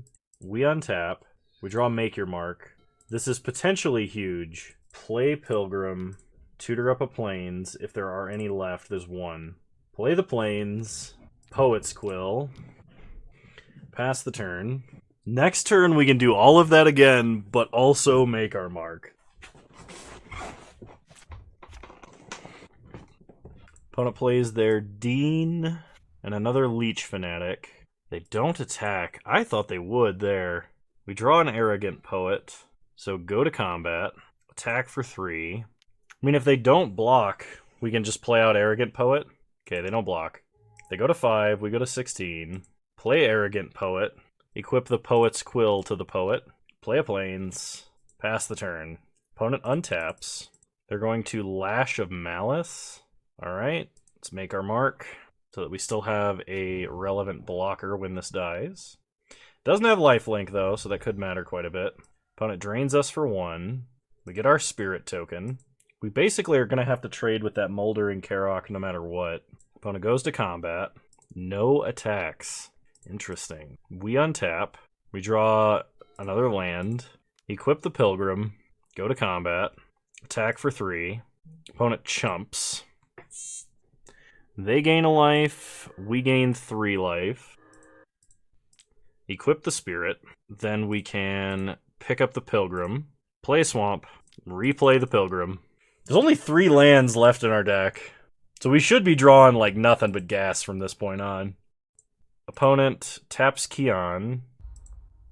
We untap. We draw Make Your Mark. This is potentially huge. Play Pilgrim. Tutor up a Plains. If there are any left, there's 1. Play the Plains. Poet's Quill. Pass the turn. Next turn, we can do all of that again, but also make our mark. Opponent plays their Dean and another Leech Fanatic. They don't attack. I thought they would there. We draw an Arrogant Poet, so go to combat. Attack for 3. I mean, if they don't block, we can just play out Arrogant Poet. Okay, they don't block. They go to 5, we go to 16. Play Arrogant Poet. Equip the Poet's Quill to the Poet. Play a Plains. Pass the turn. Opponent untaps. They're going to Lash of Malice. Alright, let's make our mark. so that we still have a relevant blocker when this dies. Doesn't have lifelink, though, so that could matter quite a bit. Opponent drains us for 1. We get our spirit token. We basically are going to have to trade with that Moldering Karok no matter what. Opponent goes to combat. No attacks. Interesting. We untap. We draw another land. Equip the Pilgrim. Go to combat. Attack for 3. Opponent chumps. They gain a life. We gain 3 life. Equip the Spirit. Then we can pick up the Pilgrim. Play Swamp. Replay the Pilgrim. There's only 3 lands left in our deck. So we should be drawing like nothing but gas from this point on. Opponent taps Kion.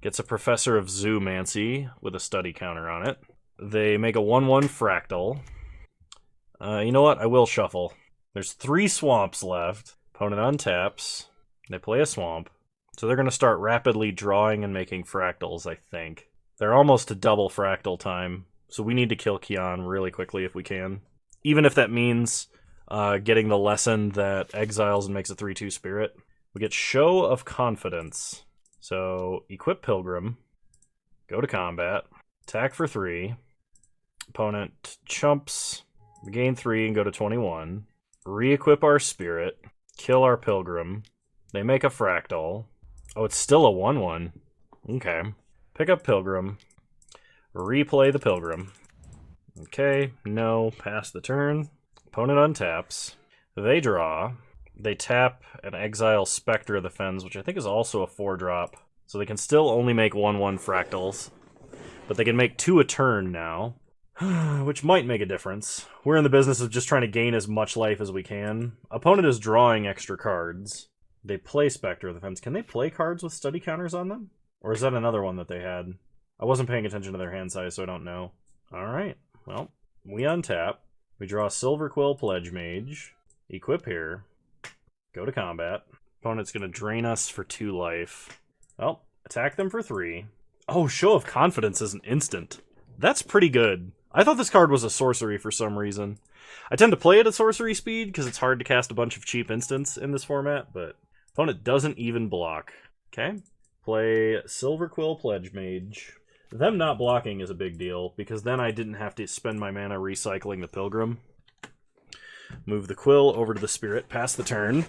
Gets a Professor of Zoomancy with a study counter on it. They make a 1/1 Fractal. You know what? I will shuffle. There's 3 swamps left. Opponent untaps. They play a swamp. So they're going to start rapidly drawing and making fractals, I think. They're almost to double fractal time. So we need to kill Kion really quickly if we can. Even if that means getting the lesson that exiles and makes a 3/2 spirit. We get Show of Confidence. So equip Pilgrim. Go to combat. Attack for 3. Opponent chumps. We gain 3 and go to 21. Re-equip our Spirit. Kill our Pilgrim. They make a Fractal. Oh, it's still a 1/1. Okay. Pick up Pilgrim. Replay the Pilgrim. Okay, no, pass the turn. Opponent untaps. They draw. They tap and exile Spectre of the Fens, which I think is also a 4-drop. So they can still only make 1/1 Fractals. But they can make 2 a turn now. Which might make a difference. We're in the business of just trying to gain as much life as we can. Opponent is drawing extra cards. They play Spectre of the Fens. Can they play cards with study counters on them? Or is that another one that they had? I wasn't paying attention to their hand size, so I don't know. Alright, well, we untap. We draw Silver Quill Pledge Mage. Equip here. Go to combat. Opponent's going to drain us for 2 life. Well, attack them for 3. Oh, Show of Confidence is an instant. That's pretty good. I thought this card was a sorcery for some reason. I tend to play it at sorcery speed because it's hard to cast a bunch of cheap instants in this format, but opponent doesn't even block. Okay. Play Silver Quill Pledge Mage. Them not blocking is a big deal because then I didn't have to spend my mana recycling the Pilgrim. Move the Quill over to the Spirit, pass the turn.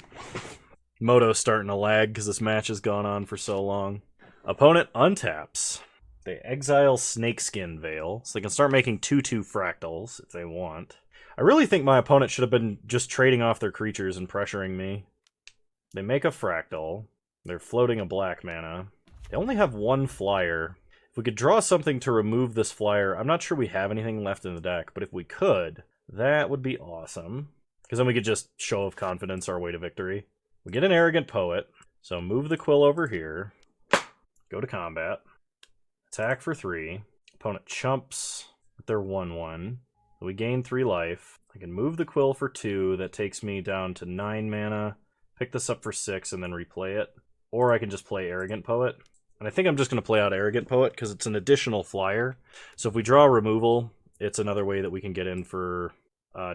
Moto's starting to lag because this match has gone on for so long. Opponent untaps. They exile Snakeskin Veil, so they can start making 2/2 fractals if they want. I really think my opponent should have been just trading off their creatures and pressuring me. They make a fractal. They're floating a black mana. They only have 1 flyer. If we could draw something to remove this flyer, I'm not sure we have anything left in the deck, but if we could, that would be awesome. Because then we could just Show of Confidence our way to victory. We get an Arrogant Poet, so move the Quill over here. Go to combat. Attack for 3. Opponent chumps with their 1/1. We gain 3 life. I can move the Quill for 2. That takes me down to 9 mana. Pick this up for 6 and then replay it. Or I can just play Arrogant Poet. And I think I'm just going to play out Arrogant Poet because it's an additional flyer. So if we draw removal, it's another way that we can get in for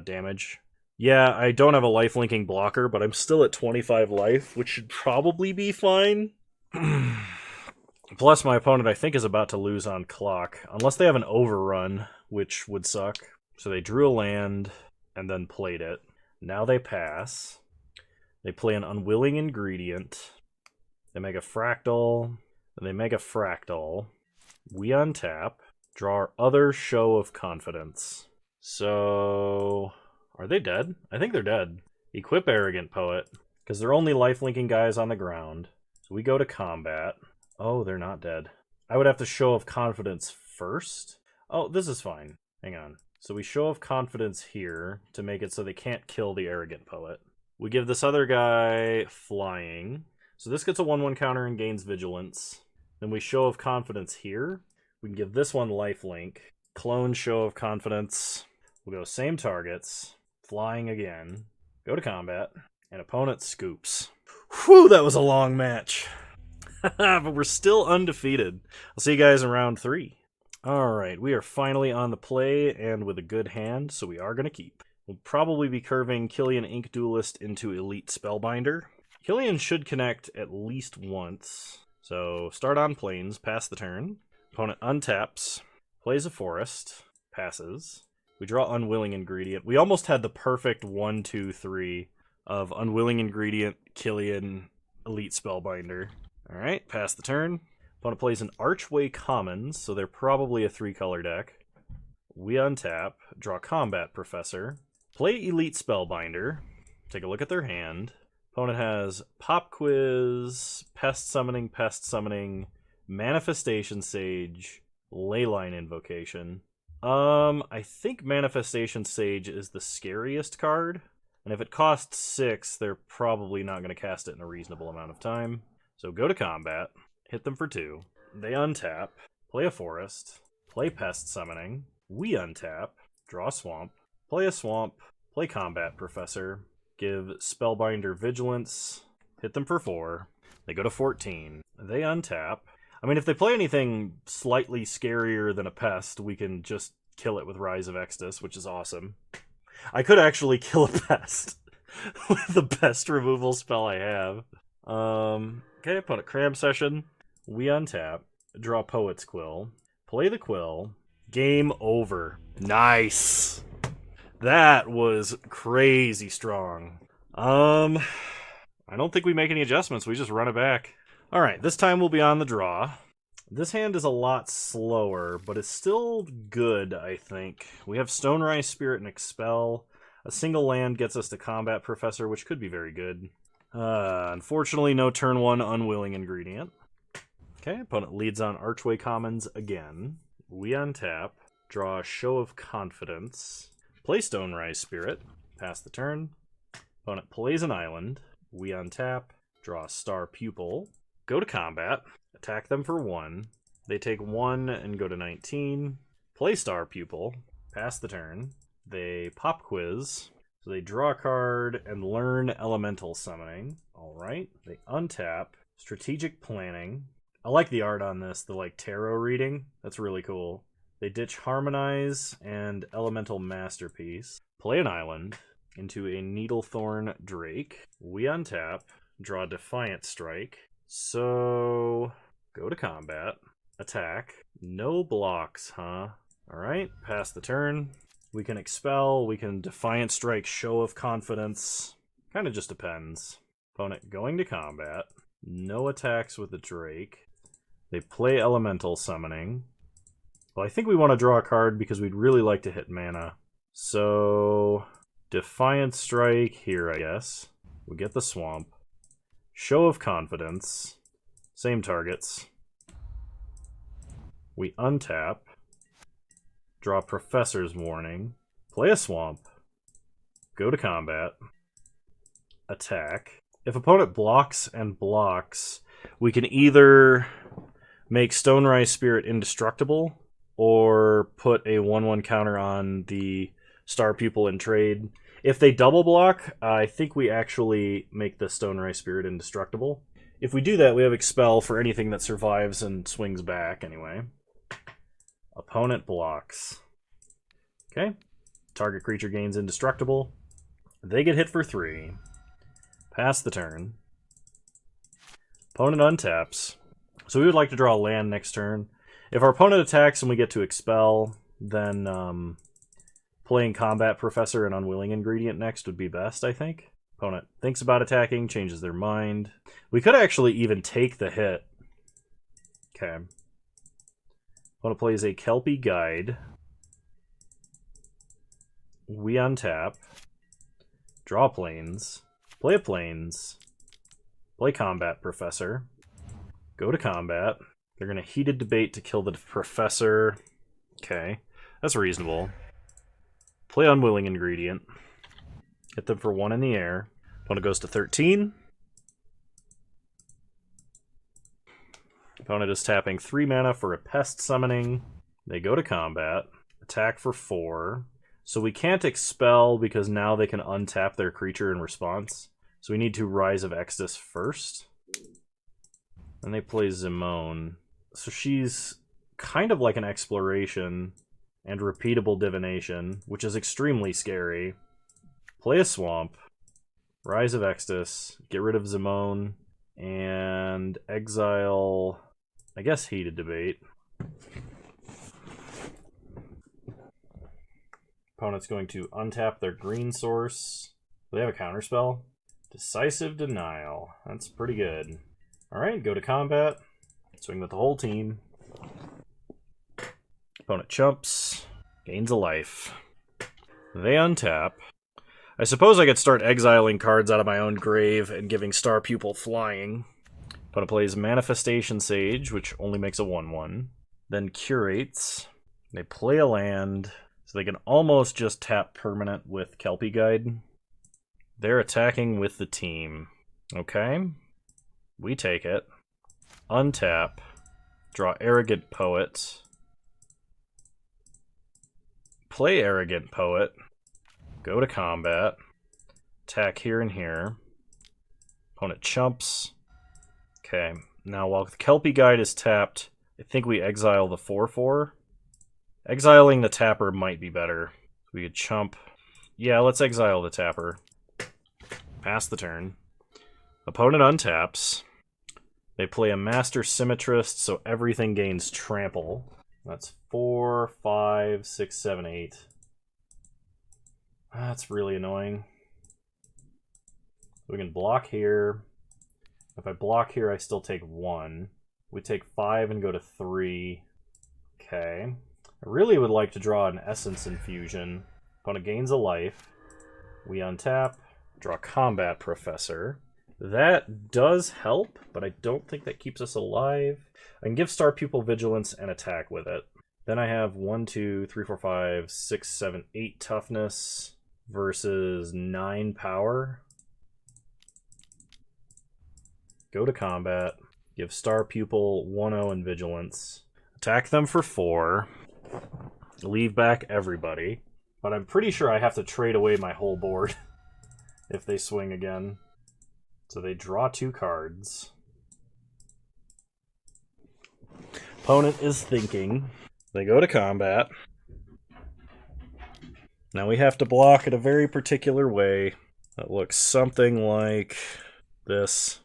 damage. Yeah, I don't have a life-linking blocker, but I'm still at 25 life, which should probably be fine. Plus, my opponent, I think, is about to lose on clock. Unless they have an overrun, which would suck. So they drew a land, and then played it. Now they pass. They play an Unwilling Ingredient. They make a Fractal. They make a Fractal. We untap. Draw our other Show of Confidence. So... are they dead? I think they're dead. Equip Arrogant Poet. Because they're only life-linking guys on the ground. So we go to combat. Oh, they're not dead. I would have to Show of Confidence first? Oh, this is fine. Hang on. So we Show of Confidence here to make it so they can't kill the Arrogant Poet. We give this other guy Flying. So this gets a 1/1 counter and gains Vigilance. Then we Show of Confidence here. We can give this one Lifelink. Clone Show of Confidence. We'll go same targets. Flying again. Go to combat. And opponent scoops. Whew, that was a long match. But we're still undefeated. I'll see you guys in round 3. Alright, we are finally on the play and with a good hand, so we are going to keep. We'll probably be curving Killian Ink Duelist into Elite Spellbinder. Killian should connect at least once. So start on plains, pass the turn. Opponent untaps, plays a forest, passes. We draw Unwilling Ingredient. We almost had the perfect 1, 2, 3 of Unwilling Ingredient, Killian, Elite Spellbinder. Alright, pass the turn. Opponent plays an Archway Commons, so they're probably a 3-color deck. We untap, draw Combat Professor, play Elite Spellbinder, take a look at their hand. Opponent has Pop Quiz, Pest Summoning, Manifestation Sage, Leyline Invocation. I think Manifestation Sage is the scariest card, and if it costs 6, they're probably not going to cast it in a reasonable amount of time. So go to combat, hit them for 2. They untap, play a forest, play Pest Summoning. We untap, draw Swamp, play a Swamp, play Combat Professor, give Spellbinder Vigilance, hit them for 4. They go to 14. They untap. I mean, if they play anything slightly scarier than a Pest, we can just kill it with Rise of Extus, which is awesome. I could actually kill a Pest with the best removal spell I have. Okay, opponent Cram Session. We untap, draw Poet's Quill, play the Quill. Game over. Nice. That was crazy strong. I don't think we make any adjustments. We just run it back. All right, this time we'll be on the draw. This hand is a lot slower, but it's still good, I think. We have Stonerise Spirit and Expel. A single land gets us to Combat Professor, which could be very good. Unfortunately, no turn 1 Unwilling Ingredient. Okay, opponent leads on Archway Commons again. We untap, draw Show of Confidence, play Stonerise Spirit, pass the turn. Opponent plays an island. We untap, draw Star Pupil, go to combat, attack them for 1. They take 1 and go to 19. Play Star Pupil, pass the turn. They pop quiz, so they draw a card and learn Elemental Summoning. Alright, they untap, Strategic Planning. I like the art on this, the tarot reading. That's really cool. They ditch Harmonize and Elemental Masterpiece. Play an island into a Needlethorn Drake. We untap, draw Defiant Strike. So go to combat, attack. No blocks, huh? Alright, pass the turn. We can expel, we can Defiant Strike, Show of Confidence. Kind of just depends. Opponent going to combat. No attacks with the Drake. They play Elemental Summoning. Well, I think we want to draw a card because we'd really like to hit mana. So, Defiant Strike here, I guess. We get the Swamp. Show of Confidence. Same targets. We untap. Draw Professor's Warning. Play a Swamp. Go to combat. Attack. If opponent blocks and blocks, we can either make Stonerise Spirit indestructible, or put a 1/1 counter on the Star Pupil in trade. If they double block, I think we actually make the Stonerise Spirit indestructible. If we do that, we have Expel for anything that survives and swings back anyway. Opponent blocks. Okay. Target creature gains indestructible. They get hit for 3. Pass the turn. Opponent untaps. So we would like to draw a land next turn. If our opponent attacks and we get to expel, then playing Combat Professor and Unwilling Ingredient next would be best, I think. Opponent thinks about attacking, changes their mind. We could actually even take the hit. Okay. Opponent plays a Kelpie Guide. We untap. Draw plains. Play a plains. Play Combat Professor. Go to combat. They're going to Heated Debate to kill the Professor. Okay, that's reasonable. Play Unwilling Ingredient. Hit them for 1 in the air. Opponent goes to 13. Opponent is tapping 3 mana for a Pest Summoning. They go to combat. Attack for 4. So we can't expel because now they can untap their creature in response. So we need to Rise of Extus first. And they play Zimone. So she's kind of like an Exploration and Repeatable Divination, which is extremely scary. play a swamp, Rise of Extus, get rid of Zimone, and exile, I guess, Heated Debate. Opponent's going to untap their green source. Do they have a counterspell? Decisive Denial. That's pretty good. Alright, go to combat. Swing with the whole team. Opponent chumps. Gains a life. They untap. I suppose I could start exiling cards out of my own grave and giving Star Pupil flying. Opponent plays Manifestation Sage, which only makes a 1/1. Then Curates. They play a land, so they can almost just tap permanent with Kelpie Guide. They're attacking with the team. Okay. We take it. Untap. Draw Arrogant Poet. Play Arrogant Poet. Go to combat. Attack here and here. Opponent chumps. Okay. Now, while the Kelpie Guide is tapped, I think we exile the 4/4. Exiling the tapper might be better. We could chump. Yeah, let's exile the tapper. Pass the turn. Opponent untaps. They play a Master Symmetrist, so everything gains trample. That's 4, 5, 6, 7, 8. That's really annoying. We can block here. If I block here, I still take 1. We take 5 and go to 3. Okay. I really would like to draw an Essence Infusion. Opponent gains a life. We untap. Draw Combat Professor. That does help, but I don't think that keeps us alive. I can give Star Pupil Vigilance and attack with it. Then I have 1, 2, 3, 4, 5, 6, 7, 8 toughness versus 9 power. Go to combat. Give Star Pupil 1/0 and Vigilance. Attack them for 4. Leave back everybody. But I'm pretty sure I have to trade away my whole board if they swing again. So they draw 2 cards. Opponent is thinking. They go to combat. Now we have to block it a very particular way. That looks something like this.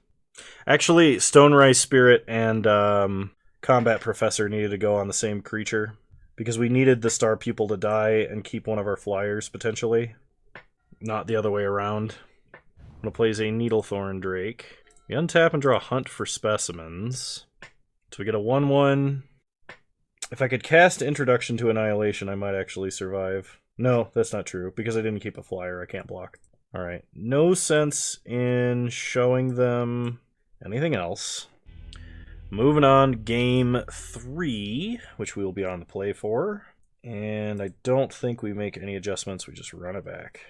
Actually, Stonerise Spirit and Combat Professor needed to go on the same creature, because we needed the Star Pupil to die and keep one of our flyers, potentially. Not the other way around. I'm going to play a Needlethorn Drake. We untap and draw Hunt for Specimens. So we get a 1/1. If I could cast Introduction to Annihilation, I might actually survive. No, that's not true, because I didn't keep a flyer. I can't block. Alright, no sense in showing them anything else. Moving on, game 3, which we will be on the play for. And I don't think we make any adjustments, we just run it back.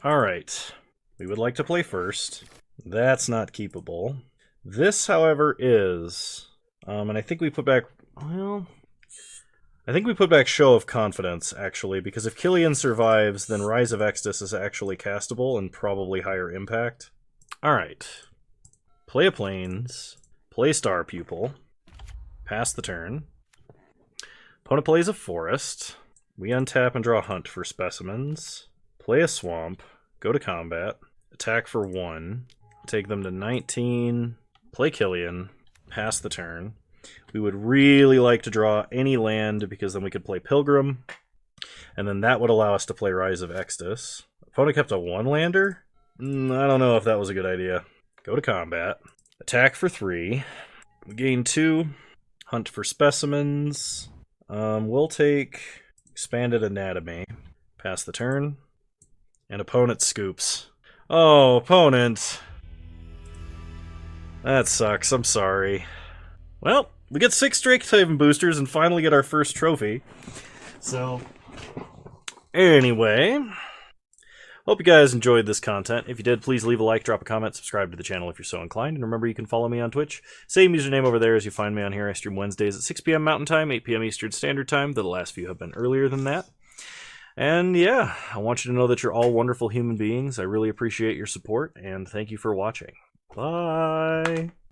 Alright, we would like to play first. That's not keepable. This, however, is... and I think we put back... Well... I think we put back Show of Confidence, actually, because if Killian survives, then Rise of Extus is actually castable and probably higher impact. Alright. Play a Plains. Play Star Pupil. Pass the turn. Opponent plays a Forest. We untap and draw Hunt for Specimens. Play a Swamp. Go to combat. Attack for 1. Take them to 19. Play Killian. Pass the turn. We would really like to draw any land, because then we could play Pilgrim. And then that would allow us to play Rise of Extus. Opponent kept a 1-lander? I don't know if that was a good idea. Go to combat. Attack for 3. We gain 2. Hunt for Specimens. We'll take Expanded Anatomy. Pass the turn. And opponent scoops. Oh, opponent. That sucks. I'm sorry. Well, we get 6 Strixhaven boosters and finally get our first trophy. So, anyway, hope you guys enjoyed this content. If you did, please leave a like, drop a comment, subscribe to the channel if you're so inclined, and remember you can follow me on Twitch. Same username over there as you find me on here. I stream Wednesdays at 6 p.m. Mountain Time, 8 p.m. Eastern Standard Time, though the last few have been earlier than that. And yeah, I want you to know that you're all wonderful human beings. I really appreciate your support, and thank you for watching. Bye!